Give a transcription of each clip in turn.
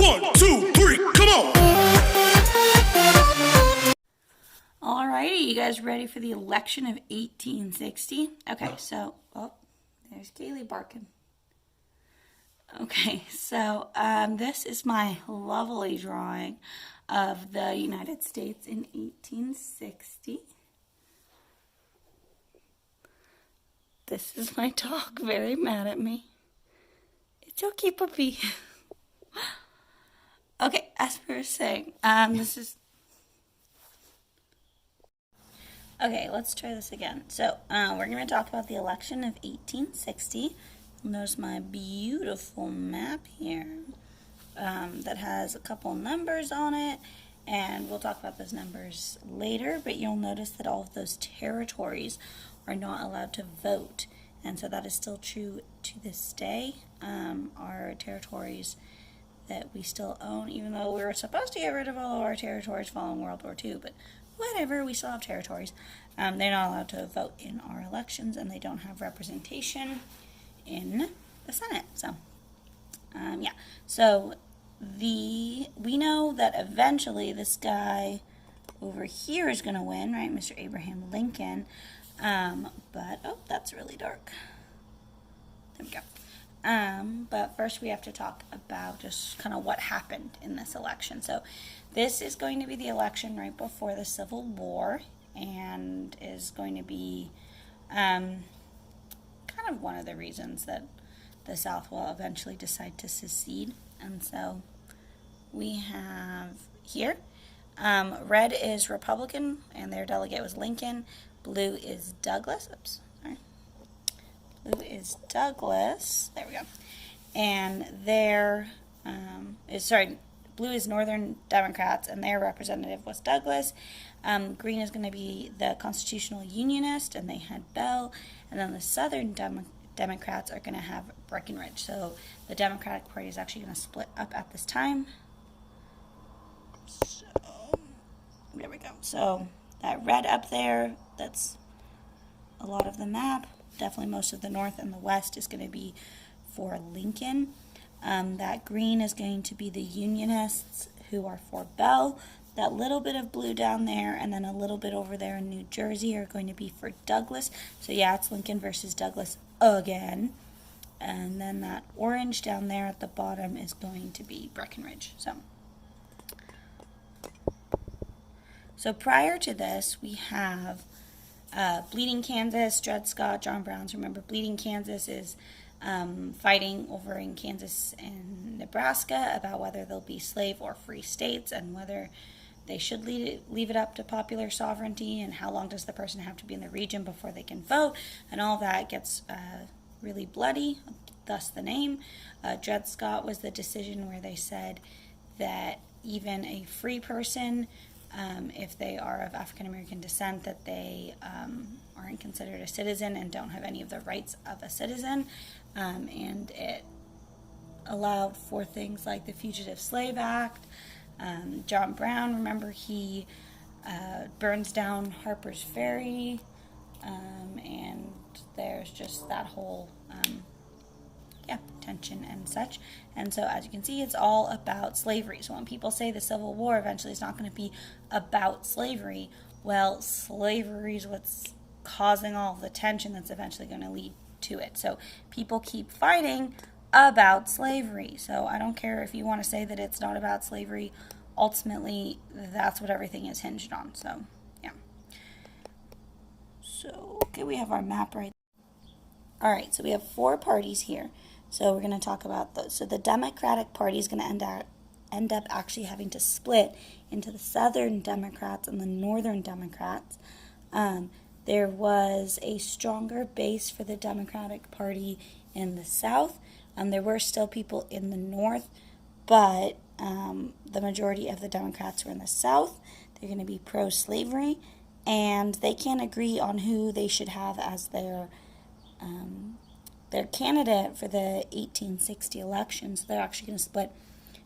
1, 2, 3, come on! Alrighty, you guys ready for the election of 1860? Okay, so, oh, there's Kaylee barking. Okay, so this is my lovely drawing of the United States in 1860. This is my dog, very mad at me. It's okay, puppy. Okay, as we were saying, this is... Okay, let's try this again. So, we're going to talk about the election of 1860. Notice my beautiful map here that has a couple numbers on it, and we'll talk about those numbers later, but you'll notice that all of those territories are not allowed to vote, and so that is still true to this day. Our territories that we still own, even though we were supposed to get rid of all of our territories following World War II, but whatever, we still have territories. They're not allowed to vote in our elections, and they don't have representation in the Senate. So, yeah. So, we know that eventually this guy over here is going to win, right? Mr. Abraham Lincoln. But, oh, that's really dark. There we go. But first we have to talk about just kind of what happened in this election. So this is going to be the election right before the Civil War, and is going to be kind of one of the reasons that the South will eventually decide to secede. And so we have here, red is Republican, and their delegate was Lincoln. Blue is Douglas. Oops, sorry. Blue is Douglas. There we go. And blue is Northern Democrats, and their representative was Douglas. Green is going to be the Constitutional Unionist, and they had Bell. And then the Southern Democrats are going to have Brekenridge. So the Democratic Party is actually going to split up at this time. So there we go. So that red up there, that's a lot of the map. Definitely most of the north and the west is going to be for Lincoln. That green is going to be the Unionists, who are for Bell. That little bit of blue down there and then a little bit over there in New Jersey are going to be for Douglas. So yeah, it's Lincoln versus Douglas again. And then that orange down there at the bottom is going to be Brekenridge. So prior to this, we have Bleeding Kansas, Dred Scott, John Brown's. Remember, Bleeding Kansas is fighting over in Kansas and Nebraska about whether they'll be slave or free states, and whether they should leave it up to popular sovereignty, and how long does the person have to be in the region before they can vote, and all that gets really bloody, thus the name. Dred Scott was the decision where they said that even a free person, if they are of African American descent, that they aren't considered a citizen and don't have any of the rights of a citizen. And it allowed for things like the Fugitive Slave Act. John Brown, remember, he burns down Harper's Ferry, and there's just that whole tension and such. And so as you can see, it's all about slavery. So when people say the Civil War eventually is not going to be about slavery, well, slavery is what's causing all the tension that's eventually going to lead to it. So people keep fighting about slavery. So I don't care if you want to say that it's not about slavery. Ultimately, that's what everything is hinged on. So, yeah. So, okay, we have our map right there. All right, so we have 4 parties here. So we're going to talk about those. So the Democratic Party is going to end up actually having to split into the Southern Democrats and the Northern Democrats. There was a stronger base for the Democratic Party in the South. There were still people in the North, but the majority of the Democrats were in the South. They're going to be pro-slavery, and they can't agree on who they should have as their candidate for the 1860 election. So they're actually going to split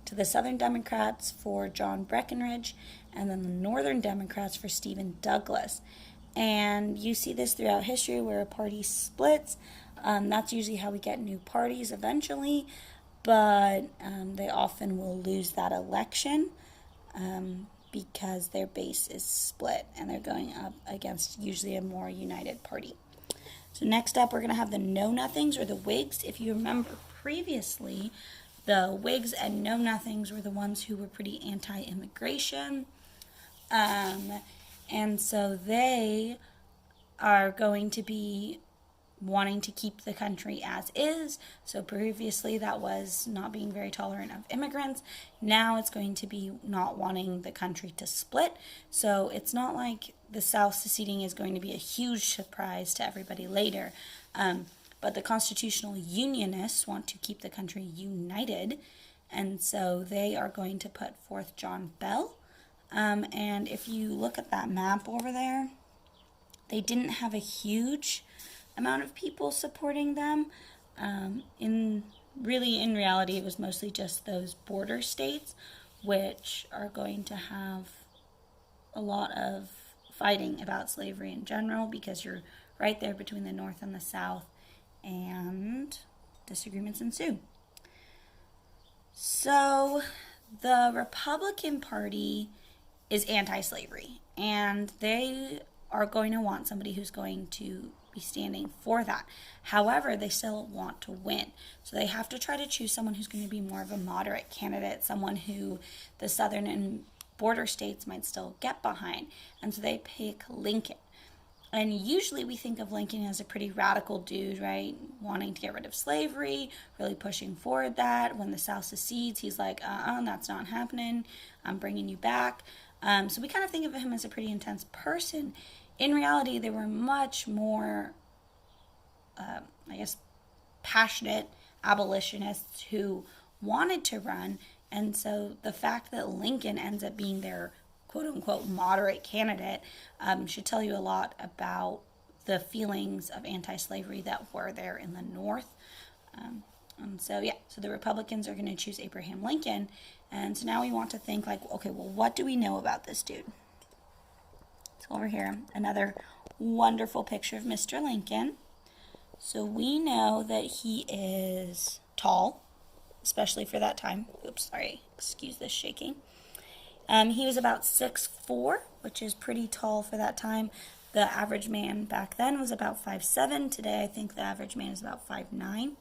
to the Southern Democrats for John Brekenridge, and then the Northern Democrats for Stephen Douglas. And you see this throughout history where a party splits. That's usually how we get new parties eventually. but they often will lose that election because their base is split and they're going up against usually a more united party. So next up, we're going to have the Know-Nothings, or the Whigs. If you remember previously, the Whigs and Know-Nothings were the ones who were pretty anti-immigration. And so they are going to be wanting to keep the country as is. So previously that was not being very tolerant of immigrants. Now it's going to be not wanting the country to split. So it's not like the South seceding is going to be a huge surprise to everybody later. But the constitutional unionists want to keep the country united. And so they are going to put forth John Bell. And if you look at that map over there, they didn't have a huge amount of people supporting them. In reality, it was mostly just those border states, which are going to have a lot of fighting about slavery in general, because you're right there between the North and the South, and disagreements ensue. So the Republican Party is anti-slavery, and they are going to want somebody who's going to be standing for that. However, they still want to win. So they have to try to choose someone who's going to be more of a moderate candidate, someone who the southern and border states might still get behind. And so they pick Lincoln. And usually we think of Lincoln as a pretty radical dude, right? Wanting to get rid of slavery, really pushing forward that. When the South secedes, he's like, that's not happening. I'm bringing you back. So we kind of think of him as a pretty intense person. In reality, they were much more, passionate abolitionists who wanted to run. And so the fact that Lincoln ends up being their quote-unquote moderate candidate should tell you a lot about the feelings of anti-slavery that were there in the North. So the Republicans are going to choose Abraham Lincoln. And so now we want to think like, okay, well, what do we know about this dude? So over here, another wonderful picture of Mr. Lincoln. So we know that he is tall, especially for that time. Oops, sorry, excuse this shaking. He was about 6'4", which is pretty tall for that time. The average man back then was about 5'7". Today, I think the average man is about 5'9".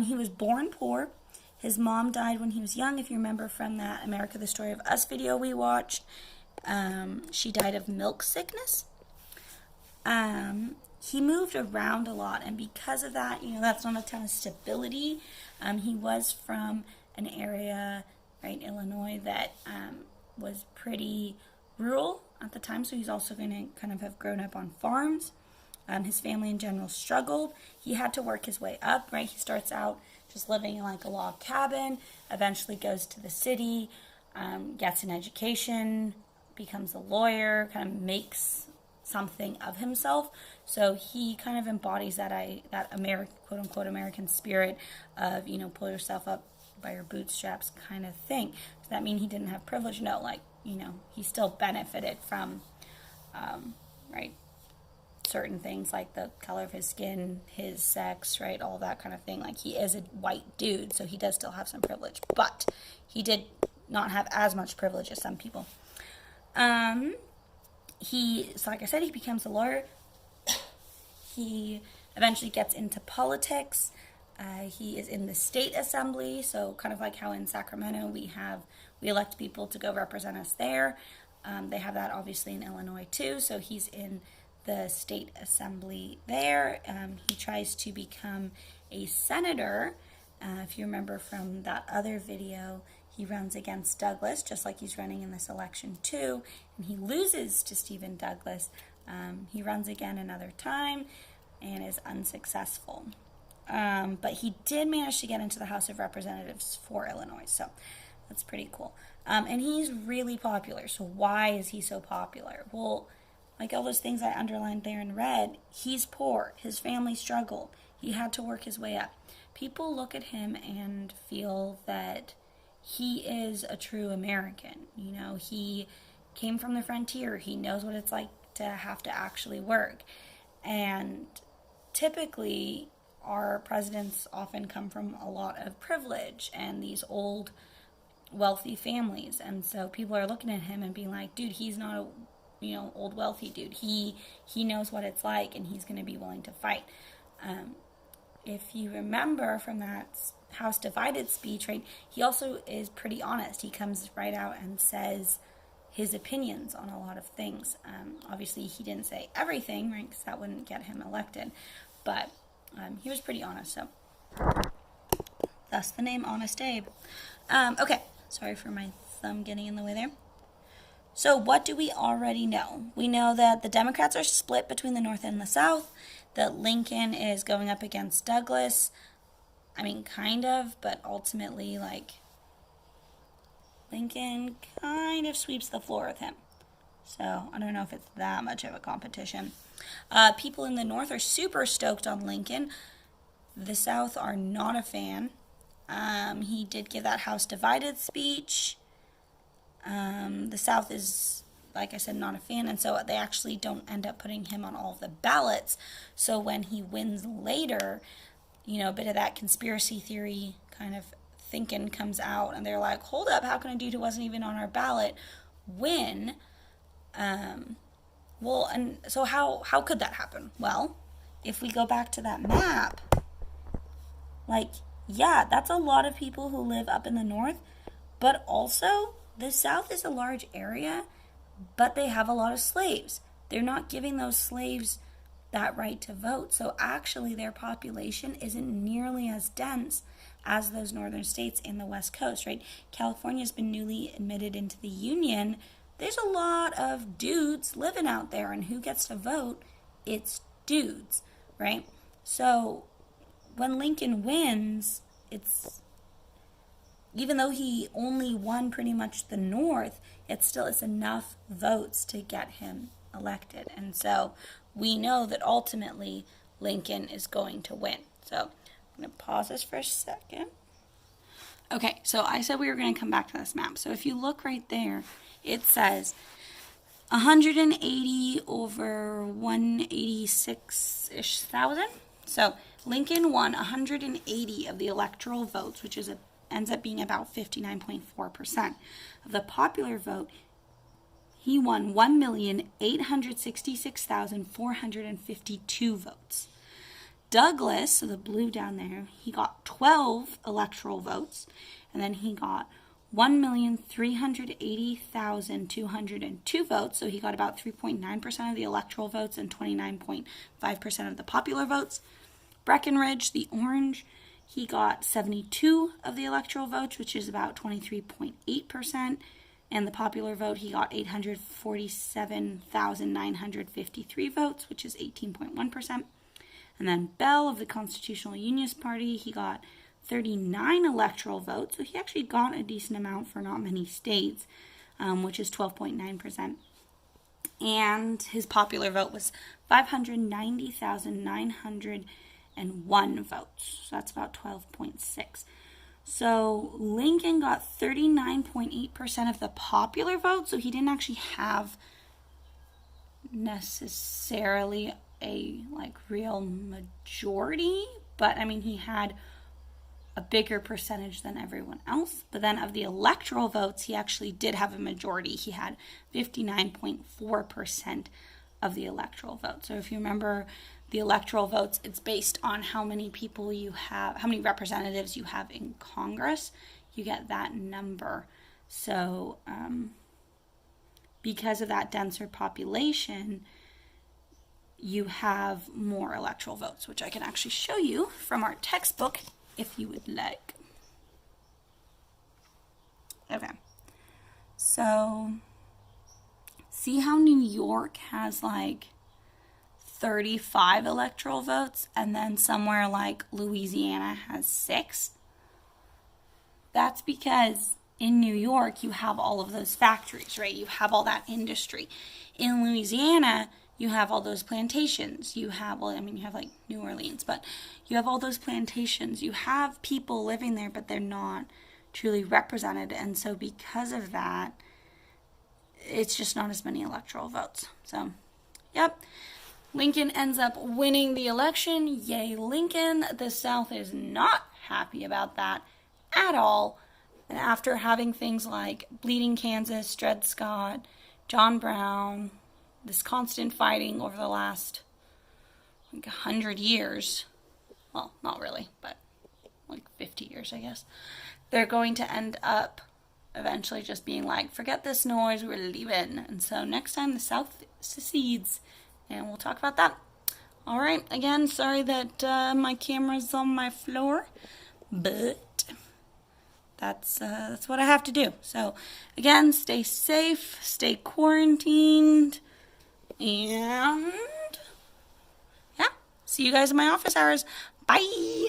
He was born poor. His mom died when he was young. If you remember from that America, the Story of Us video we watched, she died of milk sickness. He moved around a lot, and because of that, that's not a ton of stability. He was from an area, right, Illinois, that was pretty rural at the time, so he's also going to kind of have grown up on farms. His family in general struggled. He had to work his way up, right? He starts out just living in like a log cabin, eventually goes to the city, gets an education, becomes a lawyer, kind of makes something of himself. So he kind of embodies that American, quote-unquote American spirit of, pull yourself up by your bootstraps kind of thing. Does that mean he didn't have privilege? No, he still benefited from, right, certain things like the color of his skin, his sex, right, all that kind of thing. Like, he is a white dude, so he does still have some privilege, but he did not have as much privilege as some people. So like I said, he becomes a lawyer. He eventually gets into politics. He is in the state assembly, so kind of like how in Sacramento we elect people to go represent us there. They have that obviously in Illinois too, so he's in the state assembly there. He tries to become a senator. If you remember from that other video, he runs against Douglas, just like he's running in this election too, and he loses to Stephen Douglas. He runs again another time and is unsuccessful. But he did manage to get into the House of Representatives for Illinois, so that's pretty cool. And he's really popular. So why is he so popular? Well, like all those things I underlined there in red, he's poor. His family struggled. He had to work his way up. People look at him and feel that he is a true American. He came from the frontier. He knows what it's like to have to actually work. And typically, our presidents often come from a lot of privilege and these old wealthy families, and so people are looking at him and being like, dude, he's not a old wealthy dude. He knows what it's like, and he's going to be willing to fight. If you remember from that House Divided speech, right, he also is pretty honest. He comes right out and says his opinions on a lot of things. Obviously, he didn't say everything, right, because that wouldn't get him elected, but he was pretty honest, so thus the name Honest Abe. Okay, sorry for my thumb getting in the way there. So what do we already know? We know that the Democrats are split between the North and the South, that Lincoln is going up against Douglas. I mean, kind of, but ultimately, Lincoln kind of sweeps the floor with him. So I don't know if it's that much of a competition. People in the North are super stoked on Lincoln. The South are not a fan. He did give that House Divided speech. The South is, like I said, not a fan, and so they actually don't end up putting him on all of the ballots. So when he wins later, a bit of that conspiracy theory kind of thinking comes out, and they're like, hold up, how can a dude who wasn't even on our ballot win? Well, and so how could that happen? Well, if we go back to that map, yeah, that's a lot of people who live up in the North, but also the South is a large area, but they have a lot of slaves. They're not giving those slaves that right to vote. So actually their population isn't nearly as dense as those northern states in the West Coast, right? California's been newly admitted into the Union. There's a lot of dudes living out there, and who gets to vote? It's dudes, right? So when Lincoln wins, even though he only won pretty much the North, it's enough votes to get him elected. And so we know that ultimately Lincoln is going to win. So I'm going to pause this for a second. Okay, so I said we were going to come back to this map. So if you look right there, it says 180 over 186-ish thousand. So Lincoln won 180 of the electoral votes, which ends up being about 59.4%. Of the popular vote, he won 1,866,452 votes. Douglas, so the blue down there, he got 12 electoral votes, and then he got 1,380,202 votes, so he got about 3.9% of the electoral votes and 29.5% of the popular votes. Brekenridge, the orange, he got 72 of the electoral votes, which is about 23.8%. And the popular vote, he got 847,953 votes, which is 18.1%. And then Bell of the Constitutional Unionist Party, he got 39 electoral votes. So he actually got a decent amount for not many states, which is 12.9%. And his popular vote was 590,901 votes. So that's about 12.6%. So Lincoln got 39.8% of the popular vote. So he didn't actually have necessarily a real majority, but I mean he had a bigger percentage than everyone else. But then of the electoral votes, he actually did have a majority. He had 59.4% of the electoral vote. So if you remember the electoral votes, it's based on how many people you have, how many representatives you have in Congress. You get that number. So because of that denser population, you have more electoral votes, which I can actually show you from our textbook if you would like. Okay, so see how New York has 35 electoral votes, and then somewhere like Louisiana has 6? That's because in New York you have all of those factories, right? You have all that industry. In Louisiana, you have all those plantations. You have, you have New Orleans, but you have all those plantations. You have people living there, but they're not truly represented. And so because of that, it's just not as many electoral votes. So, yep. Lincoln ends up winning the election. Yay, Lincoln. The South is not happy about that at all. And after having things like Bleeding Kansas, Dred Scott, John Brown, this constant fighting over the last 100 years, well, not really, but 50 years, I guess, they're going to end up eventually just being like, forget this noise, we're leaving. And so next time the South secedes, and we'll talk about that. All right, again, sorry that my camera's on my floor, but that's what I have to do. So again, stay safe, stay quarantined, and yeah, see you guys in my office hours. Bye.